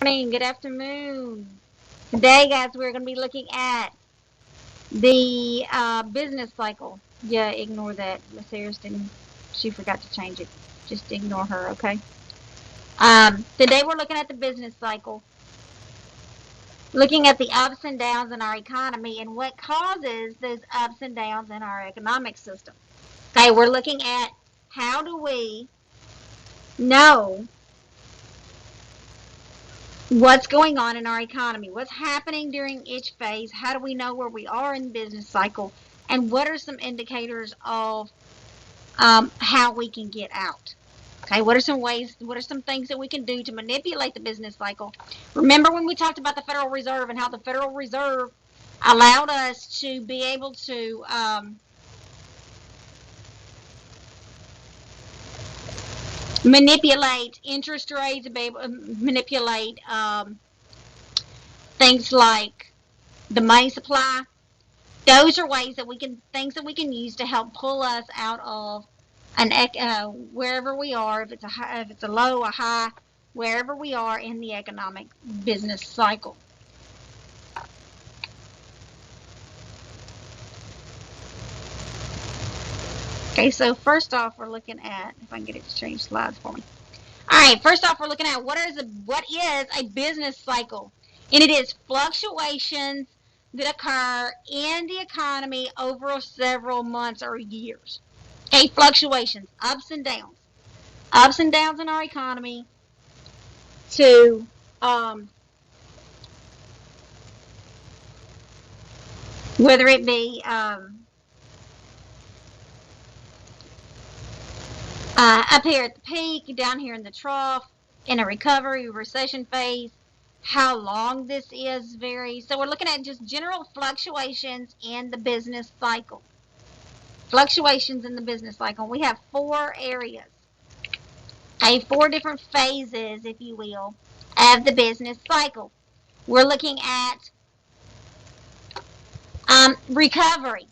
Morning, good afternoon. Today, guys, we're going to be looking at the business cycle. Yeah, ignore that. Miss Harris didn't, she forgot to change it. Just ignore her, okay? Today, we're looking at the business cycle, looking at the ups and downs in our economy and what causes those ups and downs in our economic system. Okay, we're looking at how do we know what's going on in our economy, what's happening during each phase, how do we know where we are in the business cycle, and what are some indicators of how we can get out. Okay, what are some ways, what are some things that we can do to manipulate the business cycle? Remember when we talked about the Federal Reserve and how the Federal Reserve allowed us to be able to manipulate interest rates, be able to manipulate things like the money supply. Those are ways that we can, things that we can use to help pull us out of an wherever we are, if it's a high, if it's a low, a high, wherever we are in the economic business cycle. Okay, so first off, we're looking at, if I can get it to change slides for me. All right, first off, we're looking at what is a business cycle, and it is fluctuations that occur in the economy over several months or years. Okay, fluctuations, ups and downs in our economy to whether it be up here at the peak, down here in the trough, in a recovery, recession phase. How long this is varies. So we're looking at just general fluctuations in the business cycle. Fluctuations in the business cycle. We have 4 areas. Okay, 4 different phases, if you will, of the business cycle. We're looking at recovery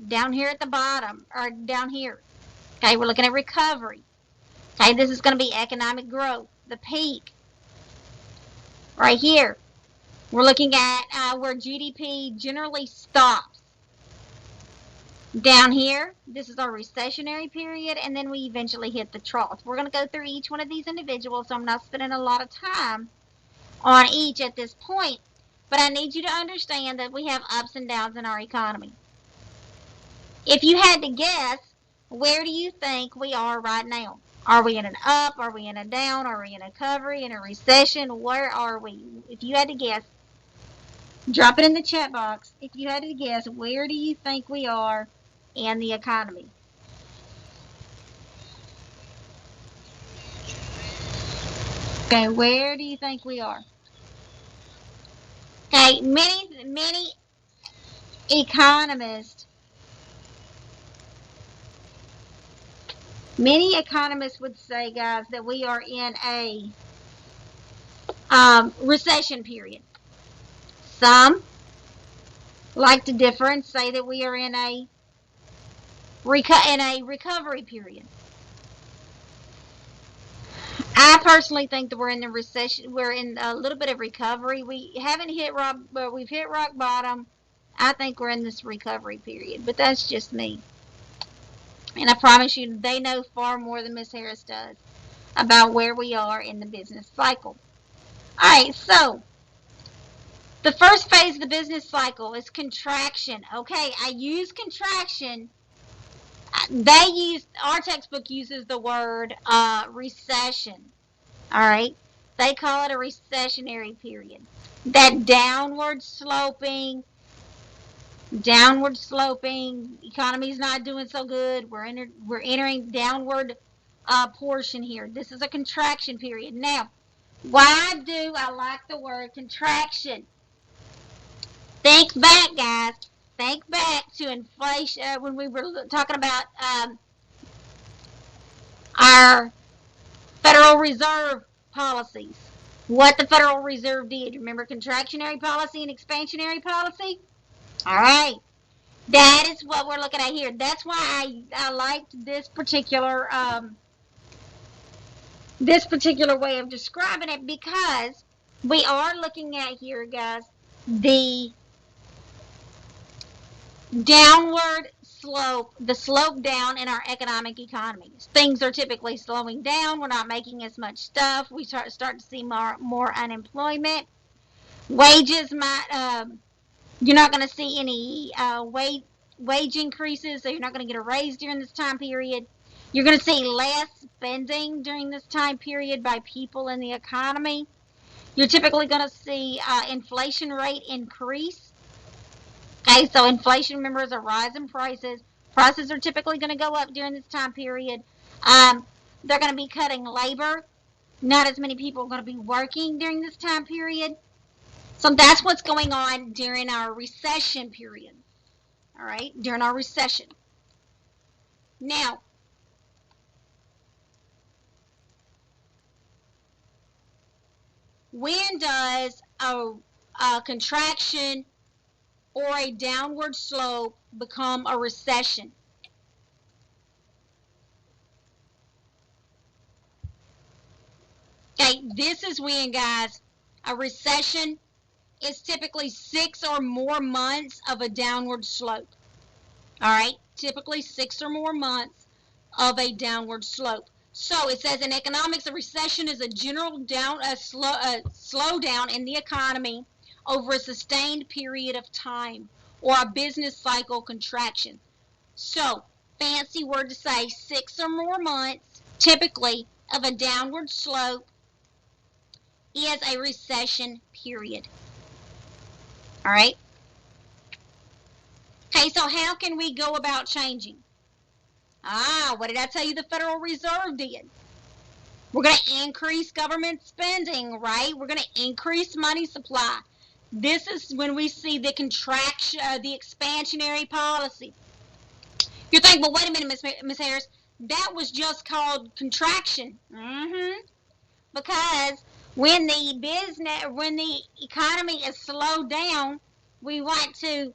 down here at the bottom, or down here. Okay, we're looking at recovery. Okay, this is going to be economic growth, the peak. Right here, we're looking at where GDP generally stops. Down here, this is our recessionary period, and then we eventually hit the trough. We're going to go through each one of these individuals, so I'm not spending a lot of time on each at this point, but I need you to understand that we have ups and downs in our economy. If you had to guess, where do you think we are right now? Are we in an up? Are we in a down? Are we in a recovery? In a recession? Where are we? If you had to guess, drop it in the chat box. If you had to guess, where do you think we are in the economy? Okay, where do you think we are? Okay, many economists would say, guys, that we are in a recession period. Some like to differ and say that we are in a recovery period. I personally think that we're in the recession. We're in a little bit of recovery. We haven't hit rock, but we've hit rock bottom. I think we're in this recovery period, but that's just me. And I promise you, they know far more than Miss Harris does about where we are in the business cycle. All right, so the first phase of the business cycle is contraction. Okay, I use contraction. Our textbook uses the word recession. All right, they call it a recessionary period. That downward sloping, economy's not doing so good. We're entering downward portion here. This is a contraction period. Now, why do I like the word contraction? Think back, guys. Think back to inflation when we were talking about our Federal Reserve policies. What the Federal Reserve did. Remember contractionary policy and expansionary policy? All right. That is what we're looking at here. That's why I liked this particular way of describing it, because We are looking at here, guys, the downward slope, the slope down in our economic economies. Things are typically slowing down. We're not making as much stuff. We start to see more unemployment. Wages might, you're not going to see any wage increases, so you're not going to get a raise during this time period. You're going to see less spending during this time period by people in the economy. You're typically going to see inflation rate increase. Okay, so inflation, remember, is a rise in prices. Prices are typically going to go up during this time period. They're going to be cutting labor. Not as many people are going to be working during this time period. So that's what's going on during our recession period. All right, during our recession. Now, when does a contraction or a downward slope become a recession? Okay, this is when, guys, a recession is typically 6 or more months of a downward slope. All right, typically 6 or more months of a downward slope. So it says in economics, a recession is a general slowdown in the economy over a sustained period of time, or a business cycle contraction. So, fancy word to say, 6 or more months, typically, of a downward slope is a recession period. All right? Okay, so how can we go about changing? What did I tell you the Federal Reserve did? We're going to increase government spending, right? We're going to increase money supply. This is when we see the contraction, the expansionary policy. You're thinking, well, wait a minute, Miss Harris, that was just called contraction. Because when the economy is slowed down, we want to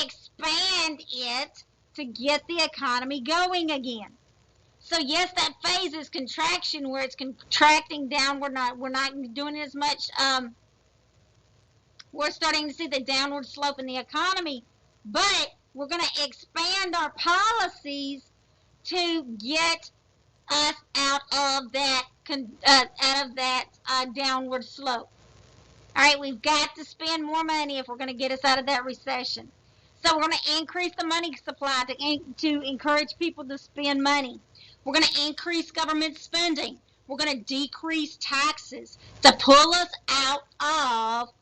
expand it to get the economy going again. So yes, that phase is contraction, where it's contracting down. We're not doing as much. We're starting to see the downward slope in the economy, but we're going to expand our policies to get us out of that downward slope. All right, we've got to spend more money if we're going to get us out of that recession. So we're going to increase the money supply to encourage people to spend money. We're going to increase government spending. We're going to decrease taxes to pull us out of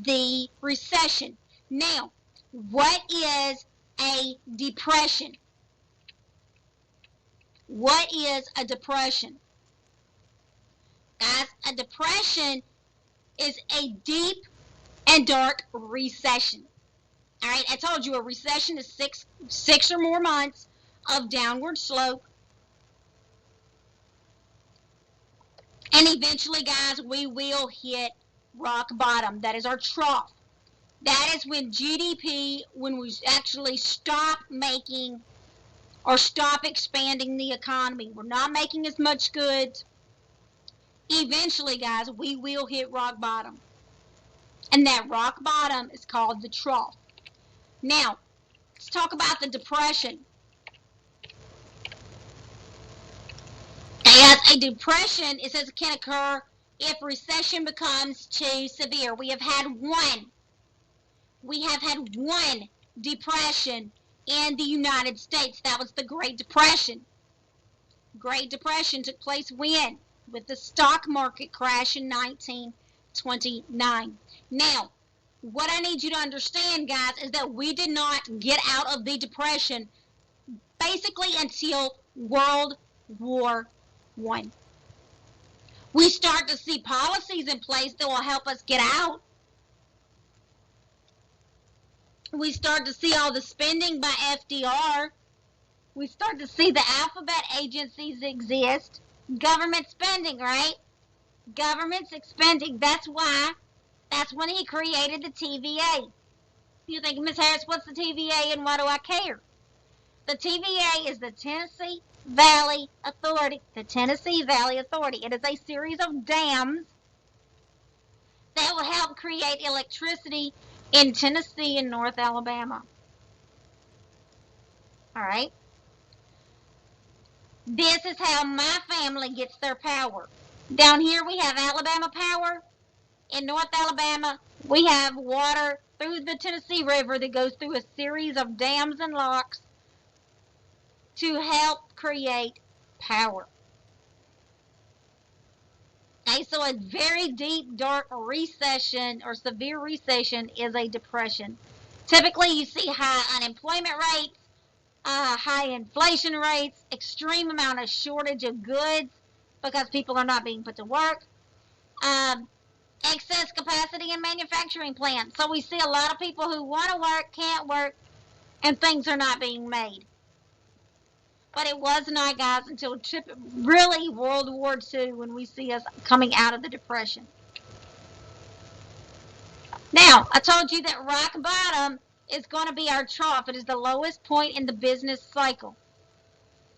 the recession. Now, what is a depression? What is a depression? Guys, a depression is a deep and dark recession. All right, I told you a recession is six or more months of downward slope. And eventually, guys, we will hit rock bottom. That is our trough. That is when GDP, when we actually stop making or stop expanding the economy. We're not making as much goods. Eventually, guys, we will hit rock bottom. And that rock bottom is called the trough. Now, let's talk about the depression. As a depression, it says it can occur if recession becomes too severe. We have had one depression in the United States. That was the Great Depression. Great Depression took place when? With the stock market crash in 1929. Now, what I need you to understand, guys, is that we did not get out of the Depression basically until World War I. We start to see policies in place that will help us get out. We start to see all the spending by FDR. We start to see the alphabet agencies exist. Government spending, right? Government spending. That's when he created the TVA. You think, Miss Harris, what's the TVA and why do I care? The TVA is the Tennessee Valley Authority. The Tennessee Valley Authority. It is a series of dams create electricity in Tennessee and North Alabama. All right? This is how my family gets their power. Down here we have Alabama Power. In North Alabama, we have water through the Tennessee River that goes through a series of dams and locks to help create power. Okay, so a very deep, dark recession or severe recession is a depression. Typically, you see high unemployment rates, high inflation rates, extreme amount of shortage of goods because people are not being put to work, excess capacity in manufacturing plants. So we see a lot of people who want to work, can't work, and things are not being made. But it was not, guys, until really World War II when we see us coming out of the Depression. Now, I told you that rock bottom is going to be our trough. It is the lowest point in the business cycle.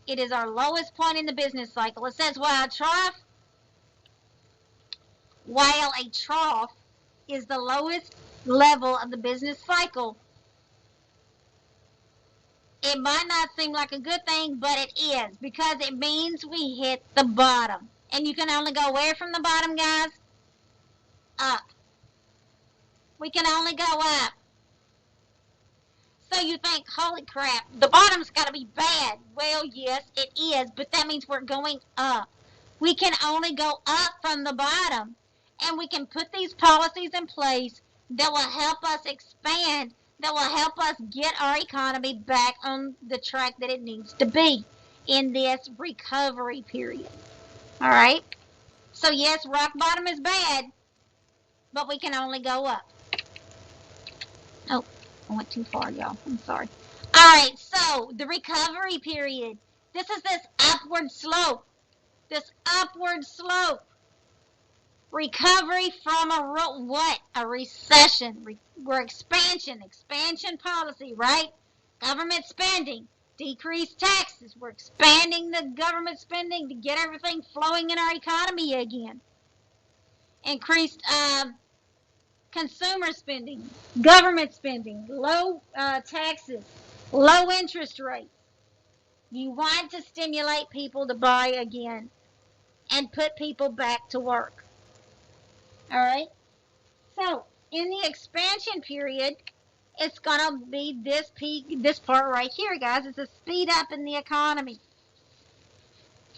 It is our lowest point in the business cycle. It says while a trough is the lowest level of the business cycle, it might not seem like a good thing, but it is, because it means we hit the bottom. And you can only go where from the bottom, guys? Up. We can only go up. So you think, holy crap, the bottom's got to be bad. Well, yes, it is, but that means we're going up. We can only go up from the bottom. And we can put these policies in place that will help us expand, that will help us get our economy back on the track that it needs to be in this recovery period. All right? So yes, rock bottom is bad, but we can only go up. Oh, I went too far, y'all. I'm sorry. All right, so the recovery period. This is this upward slope. This upward slope. Recovery from a recession. We're expansion policy, right? Government spending, decreased taxes. We're expanding the government spending to get everything flowing in our economy again. Increased consumer spending, government spending, low taxes, low interest rates. You want to stimulate people to buy again and put people back to work. All right? So, in the expansion period, it's going to be this part right here, guys. It's a speed up in the economy.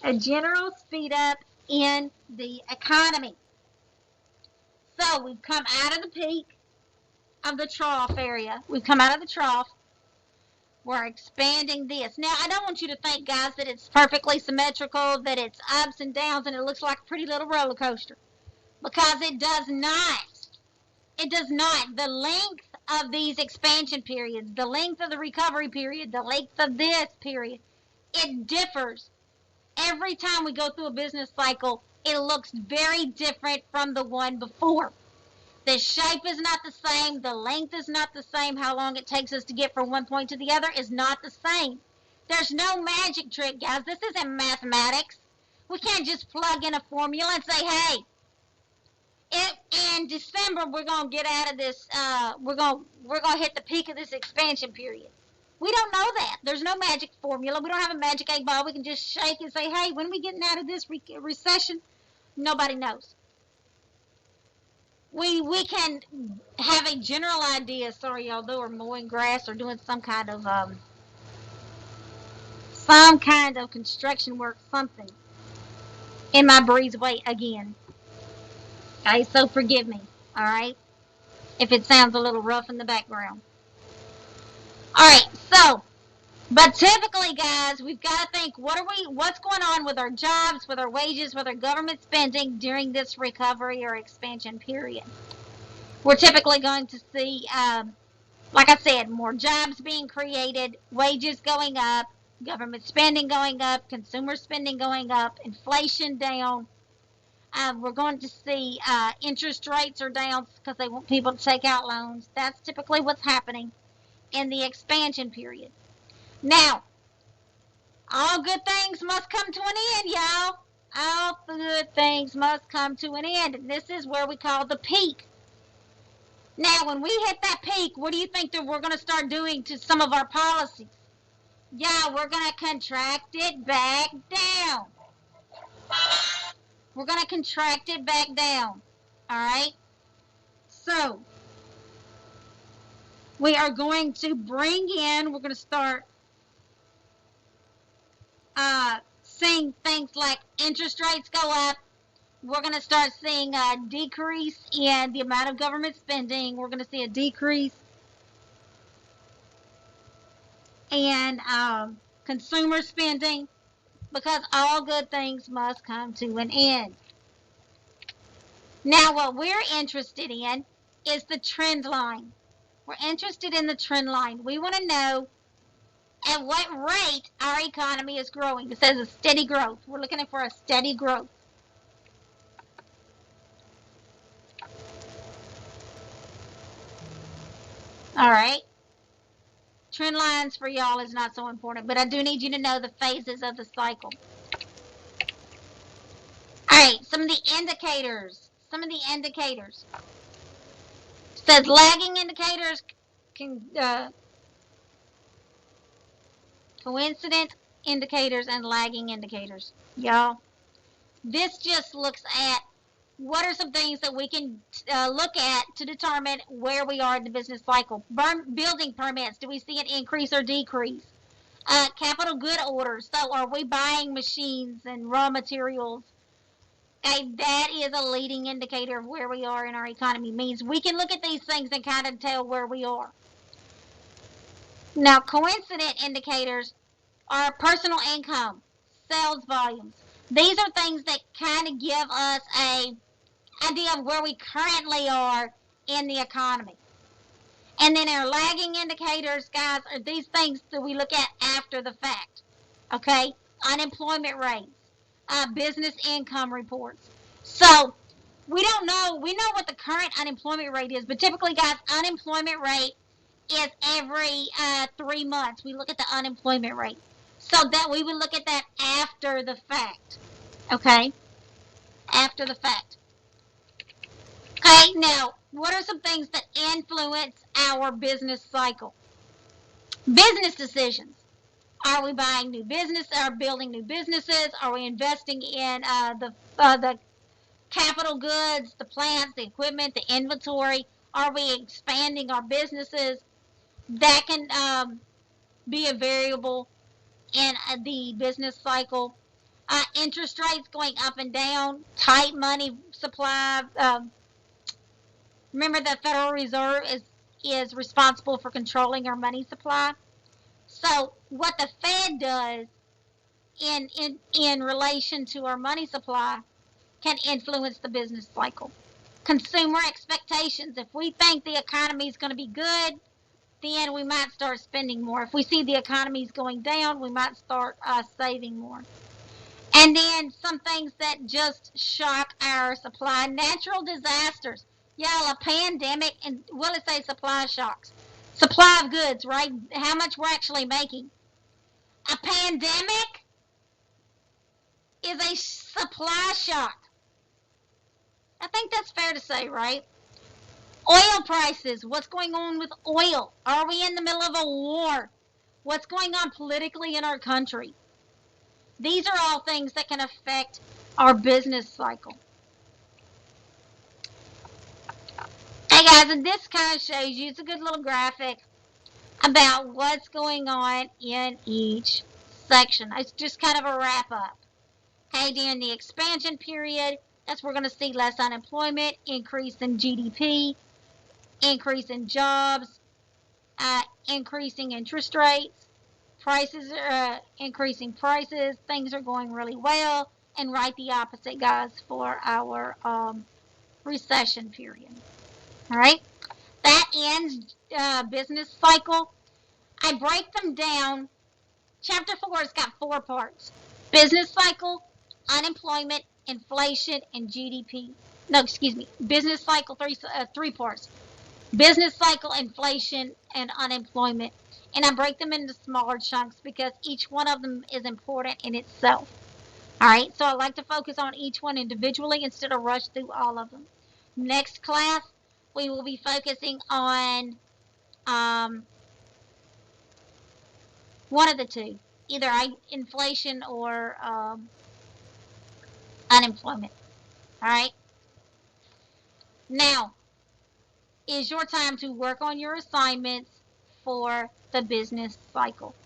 A general speed up in the economy. So, we've come out of the peak of the trough area. We've come out of the trough. We're expanding this. Now, I don't want you to think, guys, that it's perfectly symmetrical, that it's ups and downs, and it looks like a pretty little roller coaster. Because it does not. It does not. The length of these expansion periods, the length of the recovery period, the length of this period, it differs. Every time we go through a business cycle, it looks very different from the one before. The shape is not the same. The length is not the same. How long it takes us to get from one point to the other is not the same. There's no magic trick, guys. This isn't mathematics. We can't just plug in a formula and say, hey, in December we're gonna get out of this. We're gonna hit the peak of this expansion period. We don't know that. There's no magic formula. We don't have a magic 8-ball. We can just shake and say, hey, when are we getting out of this recession? Nobody knows. We can have a general idea. Sorry, y'all, though, we're mowing grass or doing some kind of construction work, something in my breezeway again. Okay, so forgive me, all right, if it sounds a little rough in the background. All right, so, but typically, guys, we've got to think, what's going on with our jobs, with our wages, with our government spending during this recovery or expansion period? We're typically going to see, like I said, more jobs being created, wages going up, government spending going up, consumer spending going up, inflation down. We're going to see interest rates are down because they want people to take out loans. That's typically what's happening in the expansion period. Now, all good things must come to an end, y'all. All good things must come to an end. And this is where we call the peak. Now, when we hit that peak, what do you think that we're going to start doing to some of our policies? Yeah, we're going to contract it back down. We're going to contract it back down. All right? So, we are going to bring in, we're going to start seeing things like interest rates go up. We're going to start seeing a decrease in the amount of government spending. We're going to see a decrease in consumer spending, because all good things must come to an end. Now, what we're interested in is the trend line. We're interested in the trend line. We want to know at what rate our economy is growing. It says a steady growth. We're looking for a steady growth. All right. Trend lines for y'all is not so important, but I do need you to know the phases of the cycle. All right, some of the indicators. It says lagging indicators can coincident indicators and lagging indicators. Y'all, this just looks at what are some things that we can look at to determine where we are in the business cycle. Building permits, do we see an increase or decrease? Capital good orders, so are we buying machines and raw materials? Okay, that is a leading indicator of where we are in our economy. Means we can look at these things and kind of tell where we are. Now, coincident indicators are personal income, sales volumes. These are things that kind of give us a idea of where we currently are in the economy. And then our lagging indicators, guys, are these things that we look at after the fact. Okay? Unemployment rates, business income reports. So, we don't know. We know what the current unemployment rate is, but typically, guys, unemployment rate is every 3 months. We look at the unemployment rate. So that we would look at that after the fact. Okay? After the fact. Okay, now, what are some things that influence our business cycle? Business decisions. Are we buying new business? Are building new businesses? Are we investing in the capital goods, the plants, the equipment, the inventory? Are we expanding our businesses? That can be a variable in the business cycle. Interest rates going up and down, tight money supply. Remember, the Federal Reserve is responsible for controlling our money supply. So what the Fed does in relation to our money supply can influence the business cycle. Consumer expectations. If we think the economy is going to be good, then we might start spending more. If we see the economy is going down, we might start saving more. And then some things that just shock our supply. Natural disasters. Yeah, a pandemic, and let's say supply shocks. Supply of goods, right? How much we're actually making. A pandemic is a supply shock. I think that's fair to say, right? Oil prices. What's going on with oil? Are we in the middle of a war? What's going on politically in our country? These are all things that can affect our business cycle. Hey guys, and this kind of shows you, it's a good little graphic about what's going on in each section. It's just kind of a wrap up. Hey, during the expansion period, that's where we're going to see less unemployment, increase in GDP, increase in jobs, increasing interest rates, prices are increasing prices, things are going really well, and right the opposite, guys, for our recession period. All right, that ends business cycle. I break them down. Chapter 4 has got 4 parts: business cycle, unemployment, inflation, and GDP. No, excuse me. Business cycle, 3 parts: business cycle, inflation, and unemployment. And I break them into smaller chunks because each one of them is important in itself. All right, so I like to focus on each one individually instead of rush through all of them. Next class, we will be focusing on one of the two, either inflation or unemployment. All right. Now is your time to work on your assignments for the business cycle.